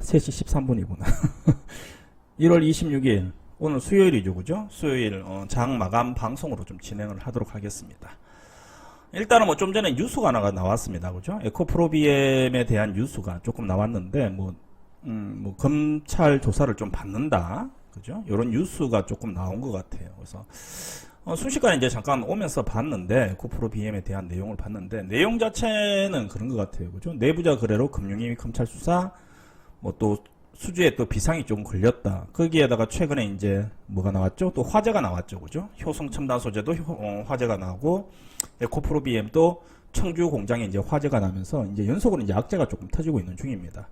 3시 13분이구나. 1월 26일 오늘 수요일이죠, 그죠? 수요일 장 마감 방송으로 좀 진행을 하도록 하겠습니다. 일단은 뭐 좀 전에 뉴스가 하나가 나왔습니다, 그죠? 에코프로비엠에 대한 뉴스가 조금 나왔는데 뭐 검찰 조사를 좀 받는다, 그죠? 이런 뉴스가 조금 나온 것 같아요. 그래서 순식간에 이제 잠깐 오면서 봤는데 에코프로비엠에 대한 내용을 봤는데 내용 자체는 그런 것 같아요, 그죠? 내부자 거래로 금융위 검찰 수사, 뭐 또 수주에 또 비상이 좀 걸렸다. 거기에다가 최근에 이제 뭐가 나왔죠? 또 화재가 나왔죠, 그죠? 효성 첨단 소재도 화재가 나고 에코프로비엠도 청주 공장에 이제 화재가 나면서 이제 연속으로 이제 악재가 조금 터지고 있는 중입니다.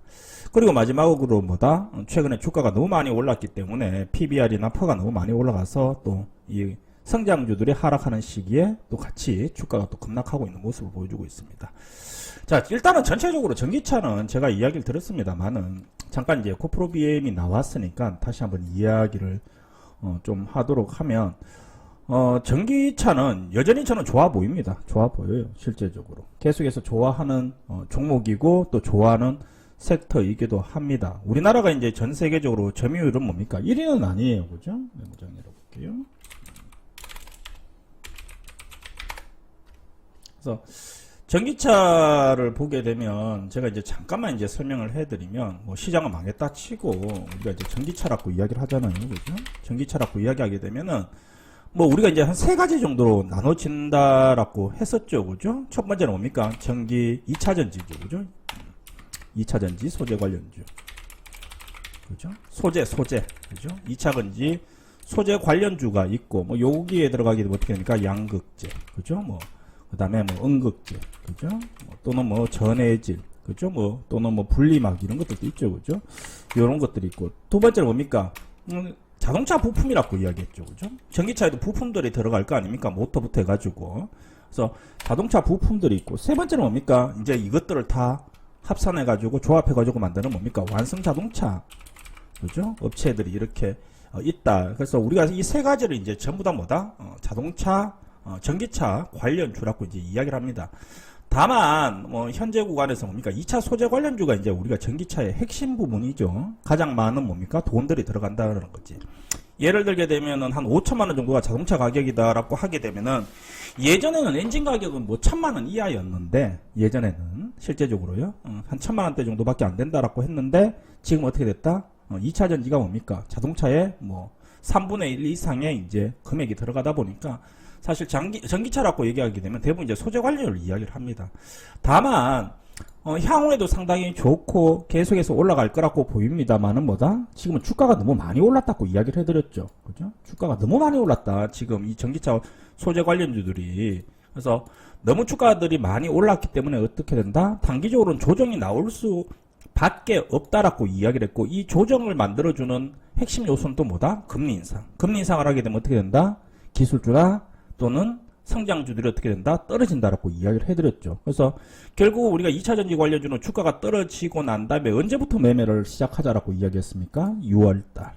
그리고 마지막으로 뭐다? 최근에 주가가 너무 많이 올랐기 때문에 PBR이나 퍼가 너무 많이 올라가서 또 이 성장주들이 하락하는 시기에 또 같이 주가가 또 급락하고 있는 모습을 보여주고 있습니다. 자, 일단은 전체적으로 전기차는 제가 이야기를 들었습니다만은 잠깐 이제 에코프로비엠이 나왔으니까 다시 한번 이야기를 좀 하도록 하면 전기차는 여전히 저는 좋아 보입니다. 좋아 보여요, 실제적으로. 계속해서 좋아하는 종목이고 또 좋아하는 섹터이기도 합니다. 우리나라가 이제 전 세계적으로 점유율은 뭡니까? 1위는 아니에요, 그죠? 메모장 열어볼게요. 그래서 전기차를 보게 되면 제가 이제 잠깐만 이제 설명을 해드리면 뭐 시장은 망했다 치고 우리가 이제 전기차라고 이야기를 하잖아요, 그죠? 전기차라고 이야기하게 되면은 뭐 우리가 이제 한 세 가지 정도로 나눠진다라고 했었죠, 그죠? 첫 번째는 뭡니까? 전기 2차전지죠, 그죠? 2차전지 소재 관련주, 그죠? 소재, 그죠? 2차전지 소재 관련주가 있고 뭐 여기에 들어가게 되면 어떻게 됩니까? 양극재, 그죠? 뭐 그 다음에 뭐 음극재, 그죠? 또는 뭐 전해질, 그죠? 뭐 또는 뭐 분리막 이런 것들도 있죠, 그죠? 이런 것들이 있고 두 번째는 뭡니까? 자동차 부품이라고 이야기했죠, 그죠? 전기차에도 부품들이 들어갈 거 아닙니까? 모터부터 해가지고. 그래서 자동차 부품들이 있고 세 번째는 뭡니까? 이제 이것들을 다 합산해가지고 조합해가지고 만드는 뭡니까? 완성 자동차, 그죠? 업체들이 이렇게 있다. 그래서 우리가 이 세 가지를 이제 전부 다 뭐다? 자동차 전기차 관련주라고 이제 이야기를 합니다. 다만 뭐 현재 구간에서 뭡니까? 2차 소재 관련주가 이제 우리가 전기차의 핵심 부분이죠. 가장 많은 뭡니까? 돈들이 들어간다는 거지. 예를 들게 되면은 한 5천만 원 정도가 자동차 가격이다라고 하게 되면은 예전에는 엔진 가격은 뭐 1,000만 원 이하였는데 예전에는 실제적으로요. 한 1,000만 원대 정도밖에 안 된다라고 했는데 지금 어떻게 됐다? 2차 전지가 뭡니까? 자동차의 뭐 3분의 1 이상의 이제 금액이 들어가다 보니까 사실 전기차라고 얘기하게 되면 대부분 이제 소재 관련을 이야기를 합니다. 다만 향후에도 상당히 좋고 계속해서 올라갈 거라고 보입니다만은 뭐다? 지금은 주가가 너무 많이 올랐다고 이야기를 해드렸죠, 그죠? 주가가 너무 많이 올랐다. 지금 이 전기차 소재 관련주들이. 그래서 너무 주가들이 많이 올랐기 때문에 어떻게 된다? 단기적으로는 조정이 나올 수밖에 없다라고 이야기를 했고 이 조정을 만들어주는 핵심 요소는 또 뭐다? 금리 인상. 금리 인상을 하게 되면 어떻게 된다? 기술주나 또는 성장주들이 어떻게 된다? 떨어진다라고 이야기를 해드렸죠. 그래서 결국 우리가 2차전지 관련주는 주가가 떨어지고 난 다음에 언제부터 매매를 시작하자라고 이야기했습니까? 6월달.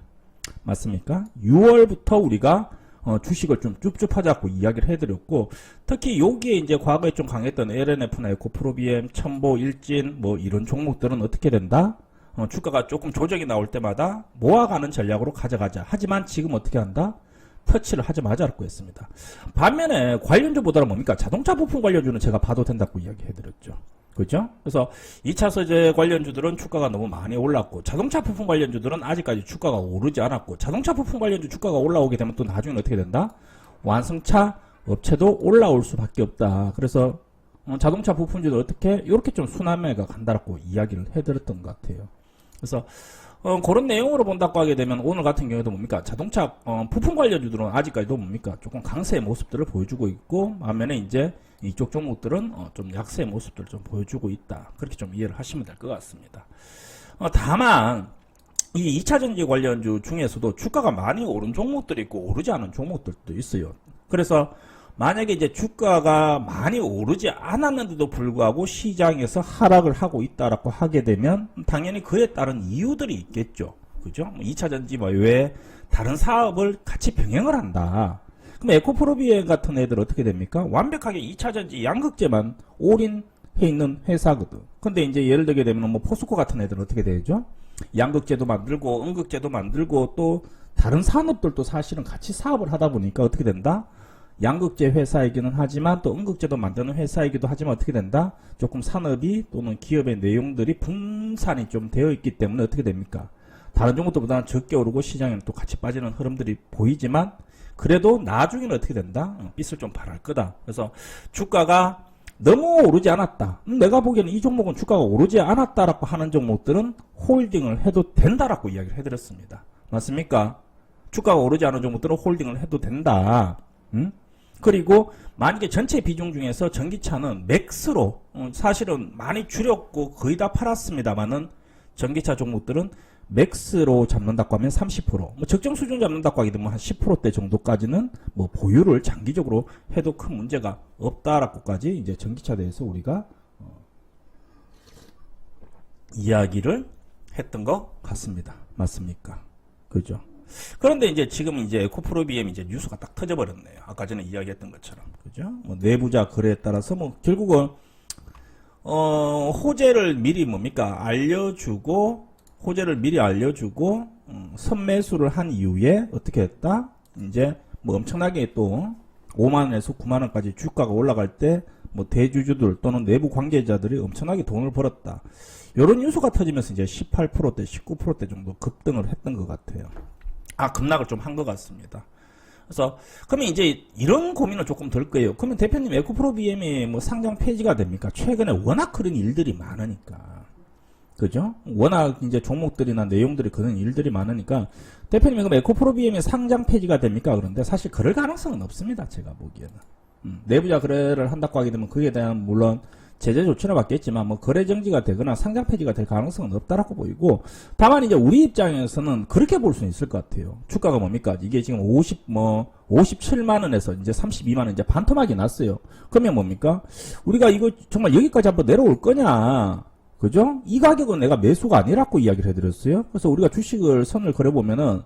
맞습니까? 6월부터 우리가 주식을 좀 쭈쭈하자고 이야기를 해드렸고 특히 여기에 이제 과거에 좀 강했던 LNF나 에코프로비엠, 첨보, 일진 뭐 이런 종목들은 어떻게 된다? 주가가 조금 조정이 나올 때마다 모아가는 전략으로 가져가자. 하지만 지금 어떻게 한다? 터치를 하지 마자라고 했습니다. 반면에 관련주보다는 뭡니까? 자동차 부품 관련주는 제가 봐도 된다고 이야기해드렸죠. 그죠? 그래서 2차 소재 관련주들은 주가가 너무 많이 올랐고 자동차 부품 관련주들은 아직까지 주가가 오르지 않았고 자동차 부품 관련주 주가가 올라오게 되면 또 나중에 어떻게 된다? 완성차 업체도 올라올 수밖에 없다. 그래서 자동차 부품주들 어떻게? 이렇게 좀 순환매가 간다라고 이야기를 해드렸던 것 같아요. 그래서 그런 내용으로 본다고 하게 되면 오늘 같은 경우에도 뭡니까? 자동차 부품 관련주들은 아직까지도 뭡니까? 조금 강세의 모습들을 보여주고 있고 반면에 이제 이쪽 종목들은 좀 약세의 모습들을 좀 보여주고 있다. 그렇게 좀 이해를 하시면 될 것 같습니다. 다만 이 2차전지 관련주 중에서도 주가가 많이 오른 종목들이 있고 오르지 않은 종목들도 있어요. 그래서 만약에 이제 주가가 많이 오르지 않았는데도 불구하고 시장에서 하락을 하고 있다라고 하게 되면 당연히 그에 따른 이유들이 있겠죠. 그죠? 2차전지 뭐 외에 다른 사업을 같이 병행을 한다. 그럼 에코프로비엠 같은 애들 어떻게 됩니까? 완벽하게 2차전지 양극재만 올인해 있는 회사거든. 근데 이제 예를 들게 되면 뭐 포스코 같은 애들은 어떻게 되죠? 양극재도 만들고 음극재도 만들고 또 다른 산업들도 사실은 같이 사업을 하다 보니까 어떻게 된다? 양극재 회사이기는 하지만 또 음극재도 만드는 회사이기도 하지만 어떻게 된다? 조금 산업이 또는 기업의 내용들이 분산이 좀 되어 있기 때문에 어떻게 됩니까? 다른 종목들보다는 적게 오르고 시장에는 또 같이 빠지는 흐름들이 보이지만 그래도 나중에는 어떻게 된다? 빛을 좀 발할 거다. 그래서 주가가 너무 오르지 않았다. 내가 보기에는 이 종목은 주가가 오르지 않았다라고 하는 종목들은 홀딩을 해도 된다라고 이야기를 해드렸습니다. 맞습니까? 주가가 오르지 않은 종목들은 홀딩을 해도 된다. 그리고 만약에 전체 비중 중에서 전기차는 맥스로 사실은 많이 줄였고 거의 다 팔았습니다만은 전기차 종목들은 맥스로 잡는다고 하면 30%, 뭐 적정 수준 잡는다고 하게 되면 한 10%대 정도까지는 뭐 보유를 장기적으로 해도 큰 문제가 없다라고까지 이제 전기차 대해서 우리가 이야기를 했던 것 같습니다. 맞습니까? 그죠? 그런데 이제 지금 이제 에코프로비엠 이제 뉴스가 딱 터져버렸네요. 아까 전에 이야기했던 것처럼. 그죠? 뭐 내부자 거래에 따라서 뭐 결국은, 호재를 미리 뭡니까? 호재를 미리 알려주고, 선매수를 한 이후에 어떻게 했다? 이제 뭐 엄청나게 또 5만원에서 9만원까지 주가가 올라갈 때 뭐 대주주들 또는 내부 관계자들이 엄청나게 돈을 벌었다. 요런 뉴스가 터지면서 이제 18%대, 19%대 정도 급등을 했던 것 같아요. 급락을 좀 한 것 같습니다. 그래서, 그러면 이제 이런 고민을 조금 들 거예요. 그러면 대표님, 에코프로비엠이 뭐 상장 폐지가 됩니까? 최근에 워낙 그런 일들이 많으니까. 그죠? 워낙 이제 종목들이나 내용들이 그런 일들이 많으니까, 대표님, 그럼 에코프로비엠이 상장 폐지가 됩니까? 그런데 사실 그럴 가능성은 없습니다. 제가 보기에는. 내부자 거래를 한다고 하게 되면 그에 대한 물론 제재 조치를 받겠지만 뭐 거래 정지가 되거나 상장 폐지가 될 가능성은 없다라고 보이고, 다만 이제 우리 입장에서는 그렇게 볼 수는 있을 것 같아요. 주가가 뭡니까? 이게 지금 57만 원에서 이제 32만 원 이제 반토막이 났어요. 그러면 뭡니까? 우리가 이거 정말 여기까지 한번 내려올 거냐? 그죠? 이 가격은 내가 매수가 아니라고 이야기를 해드렸어요. 그래서 우리가 주식을 선을 그려보면은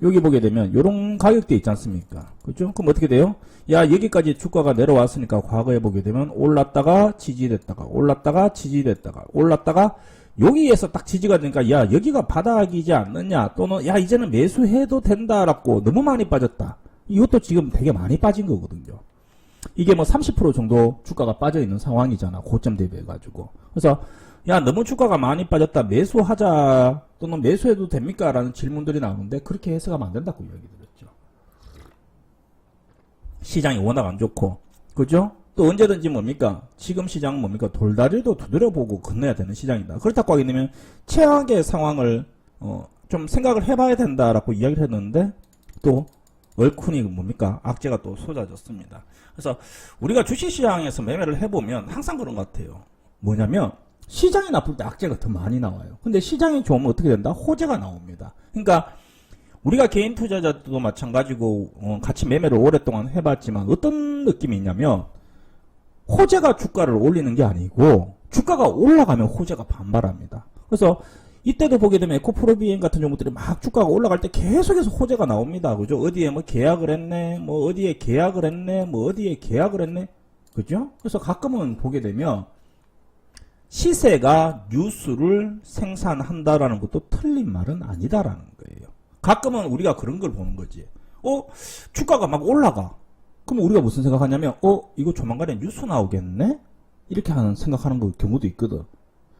여기 보게 되면 요런 가격대 있지 않습니까? 그죠? 그럼 어떻게 돼요? 야, 여기까지 주가가 내려왔으니까 과거에 보게 되면 올랐다가 지지됐다가 올랐다가 지지됐다가 올랐다가 여기에서 딱 지지가 되니까 야, 여기가 바닥이지 않느냐, 또는 야, 이제는 매수해도 된다라고 너무 많이 빠졌다. 이것도 지금 되게 많이 빠진 거거든요. 이게 뭐 30% 정도 주가가 빠져 있는 상황이잖아. 고점 대비해 가지고. 그래서 야, 너무 주가가 많이 빠졌다. 매수하자 또는 매수해도 됩니까? 라는 질문들이 나오는데 그렇게 해석하면 안 된다고 이야기 드렸죠. 시장이 워낙 안 좋고, 그죠? 또 언제든지 뭡니까? 지금 시장은 뭡니까? 돌다리도 두드려보고 건너야 되는 시장이다. 그렇다고 하게 되면 최악의 상황을 좀 생각을 해봐야 된다라고 이야기를 했는데 또 얼큰이 뭡니까? 악재가 또 쏟아졌습니다. 그래서 우리가 주식시장에서 매매를 해보면 항상 그런 것 같아요. 뭐냐면 시장이 나쁠 때 악재가 더 많이 나와요. 근데 시장이 좋으면 어떻게 된다? 호재가 나옵니다. 그러니까 우리가 개인 투자자도 마찬가지고 같이 매매를 오랫동안 해봤지만 어떤 느낌이 있냐면 호재가 주가를 올리는 게 아니고 주가가 올라가면 호재가 반발합니다. 그래서 이때도 보게 되면 에코프로비엠 같은 종목들이 막 주가가 올라갈 때 계속해서 호재가 나옵니다. 그죠? 어디에 뭐 계약을 했네, 뭐 어디에 계약을 했네, 뭐 어디에 계약을 했네. 그죠? 그래서 가끔은 보게 되면 시세가 뉴스를 생산한다라는 것도 틀린 말은 아니다라는 거예요. 가끔은 우리가 그런 걸 보는 거지. 주가가 막 올라가. 그럼 우리가 무슨 생각하냐면, 이거 조만간에 뉴스 나오겠네? 이렇게 하는 생각하는 경우도 있거든.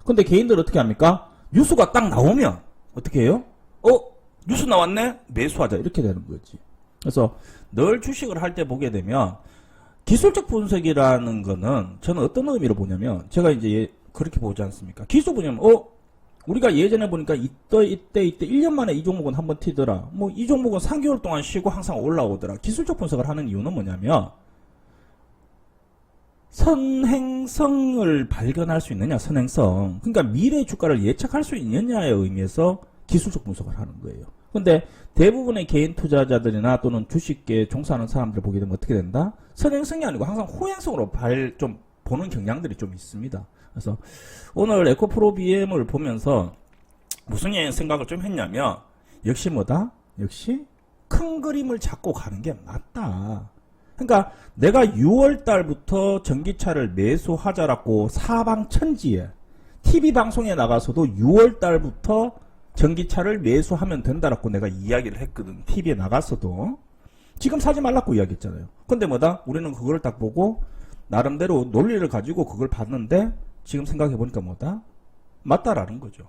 근데 개인들 어떻게 합니까? 뉴스가 딱 나오면 어떻게 해요? 뉴스 나왔네? 매수하자. 이렇게 되는 거지. 그래서 늘 주식을 할 때 보게 되면 기술적 분석이라는 거는 저는 어떤 의미로 보냐면 제가 이제 그렇게 보지 않습니까? 기술 보냐면 우리가 예전에 보니까 이때 1년 만에 이 종목은 한번 튀더라. 뭐 이 종목은 3개월 동안 쉬고 항상 올라오더라. 기술적 분석을 하는 이유는 뭐냐면 선행성을 발견할 수 있느냐, 선행성. 그러니까 미래 주가를 예측할 수 있느냐의 의미에서 기술적 분석을 하는 거예요. 근데 대부분의 개인 투자자들이나 또는 주식계에 종사하는 사람들 보게 되면 어떻게 된다? 선행성이 아니고 항상 호행성으로 좀 보는 경향들이 좀 있습니다. 그래서 오늘 에코프로비엠을 보면서 무슨 생각을 좀 했냐면 역시 뭐다? 역시 큰 그림을 잡고 가는 게 맞다. 그러니까 내가 6월 달부터 전기차를 매수하자라고 사방천지에 TV 방송에 나가서도 6월 달부터 전기차를 매수하면 된다라고 내가 이야기를 했거든. TV에 나갔어도. 지금 사지 말라고 이야기했잖아요. 근데 뭐다? 우리는 그걸 딱 보고 나름대로 논리를 가지고 그걸 봤는데 지금 생각해보니까 뭐다? 맞다라는 거죠.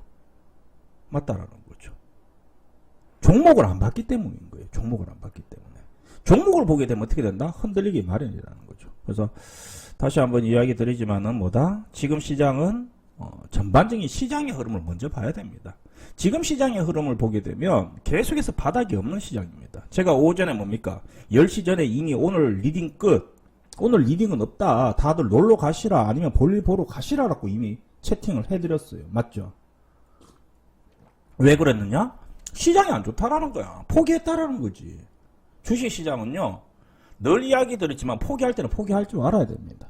맞다라는 거죠. 종목을 안 봤기 때문인 거예요. 종목을 안 봤기 때문에. 종목을 보게 되면 어떻게 된다? 흔들리기 마련이라는 거죠. 그래서 다시 한번 이야기 드리지만은 뭐다? 지금 시장은 전반적인 시장의 흐름을 먼저 봐야 됩니다. 지금 시장의 흐름을 보게 되면 계속해서 바닥이 없는 시장입니다. 제가 오전에 뭡니까? 10시 전에 이미 오늘 리딩 끝. 오늘 리딩은 없다. 다들 놀러 가시라. 아니면 볼일 보러 가시라라고 이미 채팅을 해드렸어요. 맞죠? 왜 그랬느냐? 시장이 안 좋다라는 거야. 포기했다라는 거지. 주식시장은요. 늘 이야기 드렸지만 포기할 때는 포기할 줄 알아야 됩니다.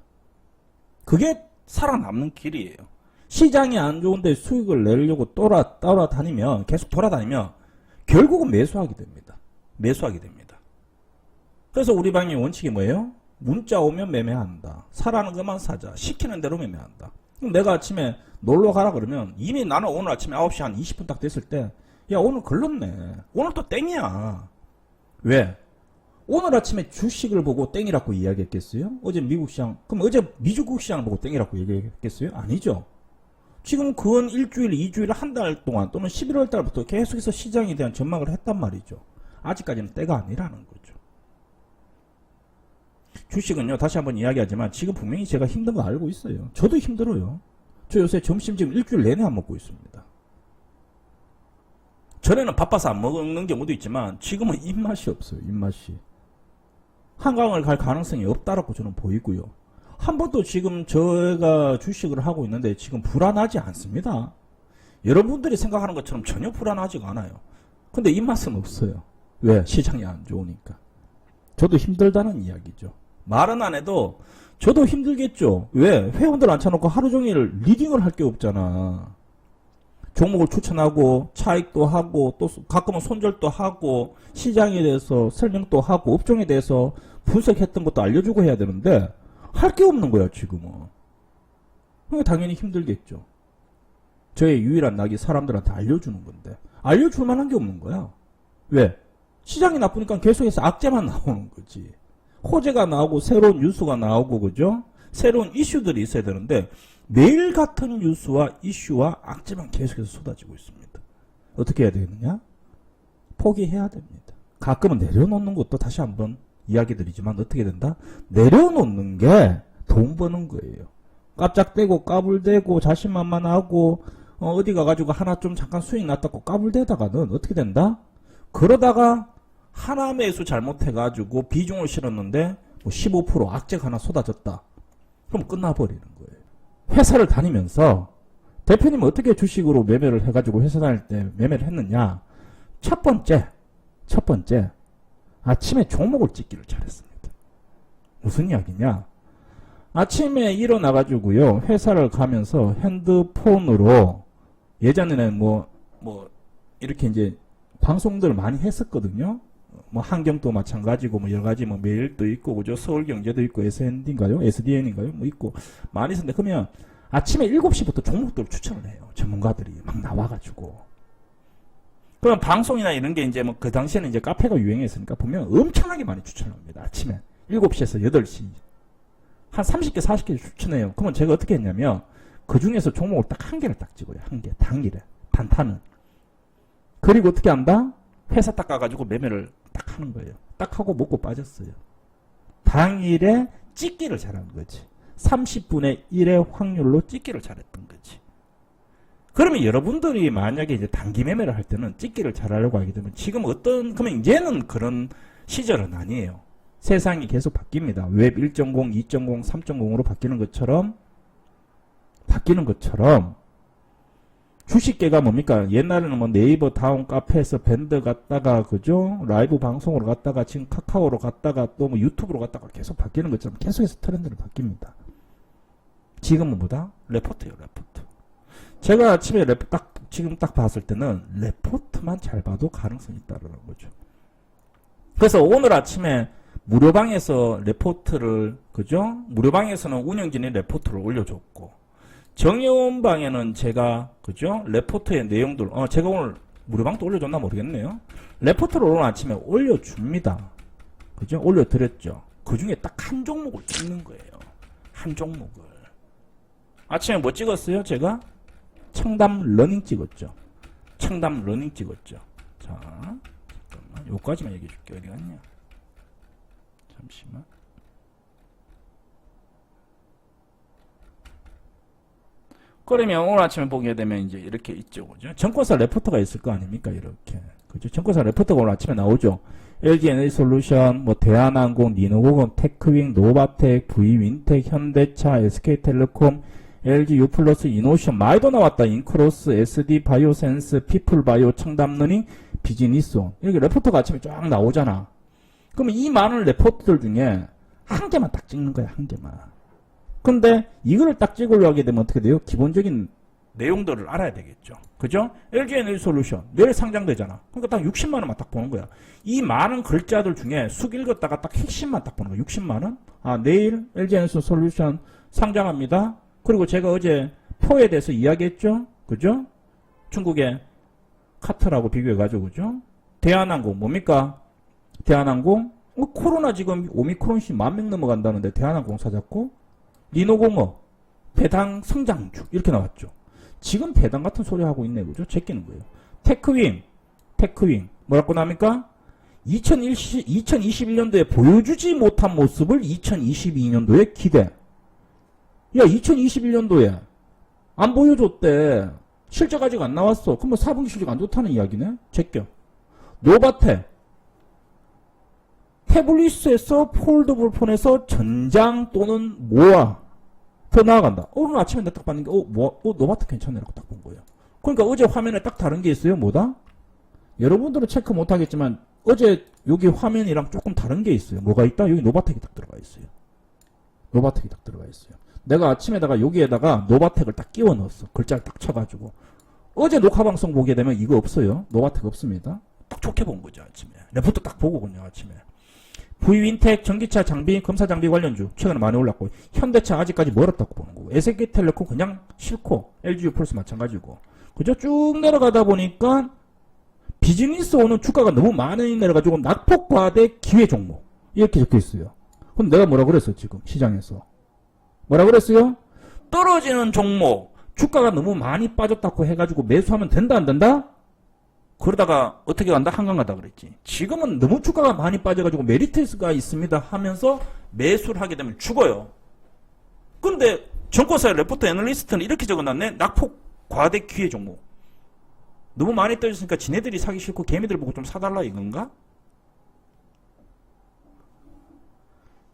그게 살아남는 길이에요. 시장이 안 좋은데 수익을 내려고 따라다니면 계속 돌아다니면 결국은 매수하게 됩니다. 매수하게 됩니다. 그래서 우리 방의 원칙이 뭐예요? 문자 오면 매매한다. 사라는 것만 사자. 시키는 대로 매매한다. 그럼 내가 아침에 놀러 가라 그러면 이미 나는 오늘 아침에 9시 한 20분 딱 됐을 때 야 오늘 걸렸네. 오늘 또 땡이야. 왜? 오늘 아침에 주식을 보고 땡이라고 이야기했겠어요? 어제 미국 시장, 그럼 어제 미국 시장을 보고 땡이라고 얘기했겠어요? 아니죠. 지금 그건 일주일, 2주일, 한 달 동안 또는 11월 달부터 계속해서 시장에 대한 전망을 했단 말이죠. 아직까지는 때가 아니라는 거죠. 주식은요, 다시 한번 이야기하지만 지금 분명히 제가 힘든 거 알고 있어요. 저도 힘들어요. 저 요새 점심 지금 일주일 내내 안 먹고 있습니다. 전에는 바빠서 안 먹는 경우도 있지만 지금은 입맛이 없어요. 입맛이. 한강을 갈 가능성이 없다라고 저는 보이고요. 한 번도 지금 저희가 주식을 하고 있는데 지금 불안하지 않습니다. 여러분들이 생각하는 것처럼 전혀 불안하지가 않아요. 근데 입맛은 없어요. 왜? 시장이 안 좋으니까. 저도 힘들다는 이야기죠. 말은 안 해도 저도 힘들겠죠. 왜? 회원들 앉혀놓고 하루 종일 리딩을 할 게 없잖아. 종목을 추천하고 차익도 하고 또 가끔은 손절도 하고 시장에 대해서 설명도 하고 업종에 대해서 분석했던 것도 알려주고 해야 되는데 할 게 없는 거야 지금은. 그러니까 당연히 힘들겠죠. 저의 유일한 낙이 사람들한테 알려주는 건데 알려줄 만한 게 없는 거야. 왜? 시장이 나쁘니까 계속해서 악재만 나오는 거지. 호재가 나오고 새로운 뉴스가 나오고 그죠? 새로운 이슈들이 있어야 되는데 매일 같은 뉴스와 이슈와 악재만 계속해서 쏟아지고 있습니다. 어떻게 해야 되느냐? 포기해야 됩니다. 가끔은 내려놓는 것도 다시 한번 이야기 드리지만 어떻게 된다? 내려놓는 게 돈 버는 거예요. 깜짝대고 까불대고 자신만만하고 어디 가가지고 하나 좀 잠깐 수익 났다고 까불대다가는 어떻게 된다? 그러다가 하나 매수 잘못해가지고 비중을 실었는데 뭐 15% 악재가 하나 쏟아졌다. 그럼 끝나버리는 거예요. 회사를 다니면서 대표님은 어떻게 주식으로 매매를 해가지고 회사 다닐 때 매매를 했느냐? 첫 번째 아침에 종목을 찍기를 잘했습니다. 무슨 이야기냐? 아침에 일어나가지고요 회사를 가면서 핸드폰으로 예전에는 뭐 이렇게 이제 방송들을 많이 했었거든요. 뭐 한경도 마찬가지고 뭐 여러 가지 뭐 메일도 있고 그죠? 서울경제도 있고 SND인가요? SDN인가요? 뭐 있고 많이 있었는데 그러면 아침에 7시부터 종목들을 추천을 해요. 전문가들이 막 나와가지고. 그럼 방송이나 이런 게 이제 뭐 그 당시에는 이제 카페가 유행했으니까 보면 엄청나게 많이 추천합니다. 아침에 7시에서 8시 한 30개 40개 추천해요. 그러면 제가 어떻게 했냐면 그 중에서 종목을 딱 한 개를 딱 찍어요. 한 개 당일에 단타는. 그리고 어떻게 한다? 회사 딱 가가지고 매매를 딱 하는 거예요. 딱 하고 먹고 빠졌어요. 당일에 찍기를 잘한 거지. 30분의 1의 확률로 찍기를 잘했던 거지. 그러면 여러분들이 만약에 이제 단기 매매를 할 때는 찍기를 잘하려고 하게 되면 지금 그러면 이제는 그런 시절은 아니에요. 세상이 계속 바뀝니다. 웹 1.0, 2.0, 3.0으로 바뀌는 것처럼 주식계가 뭡니까? 옛날에는 뭐 네이버 다운 카페에서 밴드 갔다가 그죠? 라이브 방송으로 갔다가 지금 카카오로 갔다가 또 뭐 유튜브로 갔다가 계속 바뀌는 것처럼 계속해서 트렌드를 바뀝니다. 지금은 뭐다? 레포트예요, 레포트. 제가 아침에 지금 딱 봤을 때는 레포트만 잘 봐도 가능성이 있다는 거죠. 그래서 오늘 아침에 무료방에서 레포트를 그죠? 무료방에서는 운영진이 레포트를 올려줬고 정여원 방에는 제가, 그죠? 레포트의 내용들, 제가 오늘 무료방도 올려줬나 모르겠네요. 레포트를 오늘 아침에 올려줍니다. 그죠? 올려드렸죠. 그 중에 딱 한 종목을 찍는 거예요. 한 종목을. 아침에 뭐 찍었어요? 제가? 청담 러닝 찍었죠. 청담 러닝 찍었죠. 자, 잠깐만. 요까지만 얘기해 줄게. 어디 갔냐? 잠시만. 그러면 오늘 아침에 보게 되면 이제 이렇게 있죠. 그죠? 정권사 레포터가 있을 거 아닙니까? 이렇게. 그죠? 정권사 레포터가 오늘 아침에 나오죠. LG 에너지솔루션, 뭐 대한항공, 니노공업, 테크윙, 노바텍, V윈텍, 현대차, SK텔레콤, LG U+, 이노션, 많이도 나왔다. 인크로스, SD 바이오센스, 피플바이오, 청담러닝, 비즈니스온. 이렇게 레포터가 아침에 쫙 나오잖아. 그러면 이 많은 레포트들 중에 한 개만 딱 찍는 거야. 한 개만. 근데 이거를 딱 찍으려고 하게 되면 어떻게 돼요? 기본적인 내용들을 알아야 되겠죠. 그죠? LG 에너지솔루션 내일 상장되잖아. 그러니까 딱 60만 원만 딱 보는 거야. 이 많은 글자들 중에 쑥 읽었다가 딱 핵심만 딱 보는 거야. 60만 원? 아, 내일 LG 에너지솔루션 상장합니다. 그리고 제가 어제 표에 대해서 이야기했죠. 그죠? 중국의 카트라고 비교해가지고, 그죠? 대한항공 뭡니까? 대한항공 코로나 지금 오미크론씨 10,000명 넘어간다는데 대한항공사 잡고 니노공업 배당 성장주 이렇게 나왔죠. 지금 배당 같은 소리 하고 있네. 그죠? 제끼는 거예요. 테크윙 뭐라고 나옵니까? 2021년도에 보여주지 못한 모습을 2022년도에 기대. 야, 2021년도에 안 보여줬대. 실적 아직 안 나왔어. 그럼 뭐 4분기 실적 안 좋다는 이야기네. 제껴. 노바텍 태블릿에서 폴더블 폰에서 전장 또는 모아 더 나아간다. 오늘 아침에 내가 딱 봤는데 노바텍 괜찮네라고 딱 본 거예요. 그러니까 어제 화면에 딱 다른 게 있어요. 뭐다? 여러분들은 체크 못하겠지만 어제 여기 화면이랑 조금 다른 게 있어요. 뭐가 있다? 여기 노바텍이 딱 들어가 있어요. 노바텍이 딱 들어가 있어요. 내가 아침에다가 여기에다가 노바텍을 딱 끼워 넣었어. 글자를 딱 쳐가지고. 어제 녹화방송 보게 되면 이거 없어요. 노바텍 없습니다. 딱 좋게 본 거죠. 아침에. 레포트 딱 보고군요. 아침에. V윈텍 전기차 장비 검사 장비 관련주 최근에 많이 올랐고 현대차 아직까지 멀었다고 보는 거고 SK텔레콤 그냥 싫고 LG U+ 마찬가지고 그죠? 쭉 내려가다 보니까 비즈니스 오는 주가가 너무 많이 내려가지고 낙폭과대 기회 종목 이렇게 적혀 있어요. 그럼 내가 뭐라 그랬어 지금 시장에서 뭐라 그랬어요? 떨어지는 종목 주가가 너무 많이 빠졌다고 해가지고 매수하면 된다 안 된다? 그러다가 어떻게 간다? 한강 가다 그랬지. 지금은 너무 주가가 많이 빠져가지고 메리트가 있습니다 하면서 매수를 하게 되면 죽어요. 근데 정권사의 레포트 애널리스트는 이렇게 적어놨네. 낙폭 과대 기회 종목. 너무 많이 떨어졌으니까 지네들이 사기 싫고 개미들 보고 좀 사달라 이건가?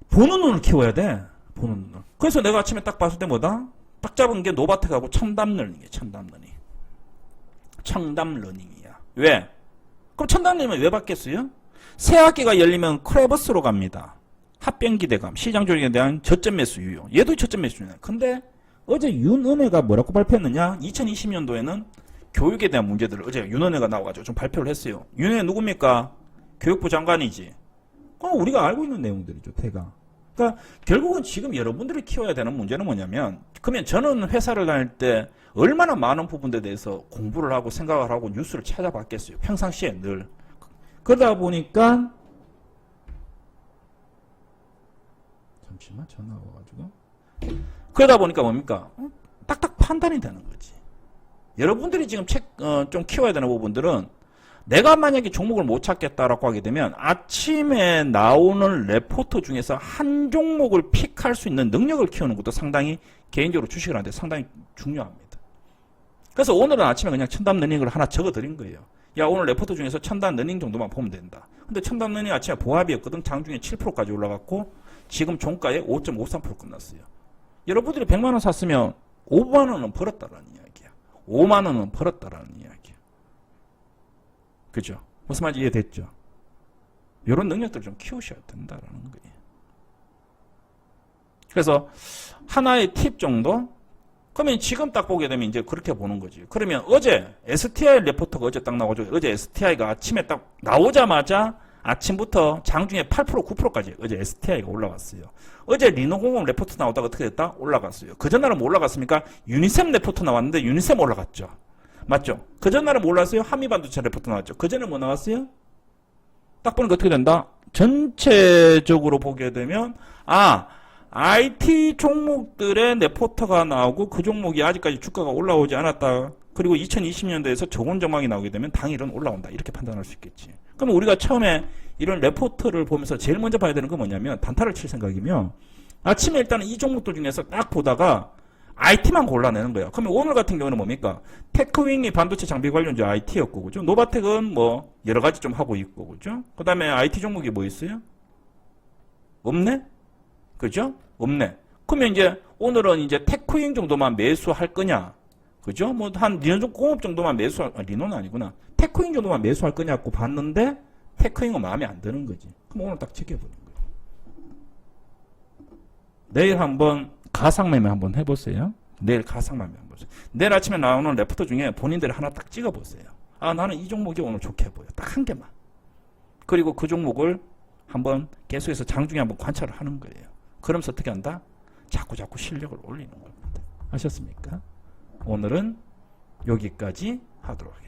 보는 눈을 키워야 돼. 보는 눈을. 그래서 내가 아침에 딱 봤을 때 뭐다? 딱 잡은 게 노바텍하고 청담러닝이에요. 청담러닝. 청담러닝이야. 왜? 그럼 청담러닝은 왜 받겠어요? 새 학기가 열리면 크레버스로 갑니다. 합병 기대감, 시장 조정에 대한 저점 매수 유효. 얘도 저점 매수냐. 근데 어제 윤은혜가 뭐라고 발표했느냐? 2020년도에는 교육에 대한 문제들을 어제 윤은혜가 나와가지고 좀 발표를 했어요. 윤은혜 누굽니까? 교육부 장관이지. 그럼 우리가 알고 있는 내용들이죠. 대강. 그러니까 결국은 지금 여러분들이 키워야 되는 문제는 뭐냐면 그러면 저는 회사를 다닐 때 얼마나 많은 부분에 대해서 공부를 하고 생각을 하고 뉴스를 찾아봤겠어요. 평상시에 늘. 그러다 보니까 잠시만 전화 와가지고 그러다 보니까 뭡니까? 딱딱 판단이 되는 거지. 여러분들이 지금 좀 키워야 되는 부분들은 내가 만약에 종목을 못 찾겠다라고 하게 되면 아침에 나오는 레포트 중에서 한 종목을 픽할 수 있는 능력을 키우는 것도 상당히 개인적으로 주식을 하는데 상당히 중요합니다. 그래서 오늘은 아침에 그냥 첨단 러닝을 하나 적어드린 거예요. 야 오늘 레포트 중에서 첨단 러닝 정도만 보면 된다. 근데 첨단 러닝 아침에 보합이었거든. 장중에 7%까지 올라갔고 지금 종가에 5.53% 끝났어요. 여러분들이 100만 원 샀으면 5만 원은 벌었다라는 이야기야. 5만 원은 벌었다라는 이야기야. 그죠? 무슨 말인지 이해됐죠? 이런 능력들을 좀 키우셔야 된다라는 거예요. 그래서 하나의 팁 정도? 그러면 지금 딱 보게 되면 이제 그렇게 보는 거지. 그러면 어제 STI 레포트가 어제 딱 나오죠. 어제 STI가 아침에 딱 나오자마자 아침부터 장중에 8% 9%까지 어제 STI가 올라갔어요. 어제 리노공업 레포트 나오다가 어떻게 됐다? 올라갔어요. 그 전날은 뭐 올라갔습니까? 유니셈 레포트 나왔는데 유니셈 올라갔죠. 맞죠? 그 전날은 뭐 올랐어요? 한미반도체 레포트 나왔죠. 그 전에 뭐 나왔어요? 딱 보니까 어떻게 된다? 전체적으로 보게 되면 IT 종목들의 레포트가 나오고 그 종목이 아직까지 주가가 올라오지 않았다. 그리고 2020년도에서 저온 전망이 나오게 되면 당일은 올라온다. 이렇게 판단할 수 있겠지. 그럼 우리가 처음에 이런 레포트를 보면서 제일 먼저 봐야 되는 건 뭐냐면 단타를 칠 생각이면 아침에 일단은 이 종목들 중에서 딱 보다가 IT만 골라내는 거야. 그러면 오늘 같은 경우는 뭡니까? 테크윙이 반도체 장비 관련주 IT였고, 그죠? 노바텍은 뭐 여러 가지 좀 하고 있고, 그죠? 그 다음에 IT 종목이 뭐 있어요? 없네? 그죠? 없네. 그러면 이제 오늘은 이제 테크윙 정도만 매수할 거냐? 그죠? 뭐 한 리노공업 정도만 리노는 아니구나. 테크윙 정도만 매수할 거냐고 봤는데 테크윙은 마음에 안 드는 거지. 그럼 오늘 딱 지켜보는 거예요. 내일 한번 가상매매 한번 해보세요. 내일 가상매매 한번 보세요. 내일 아침에 나오는 레포트 중에 본인들이 하나 딱 찍어보세요. 나는 이 종목이 오늘 좋게 보여. 딱 한 개만. 그리고 그 종목을 한번 계속해서 장중에 한번 관찰을 하는 거예요. 그러면서 어떻게 한다? 자꾸 실력을 올리는 겁니다. 아셨습니까? 오늘은 여기까지 하도록 하겠습니다.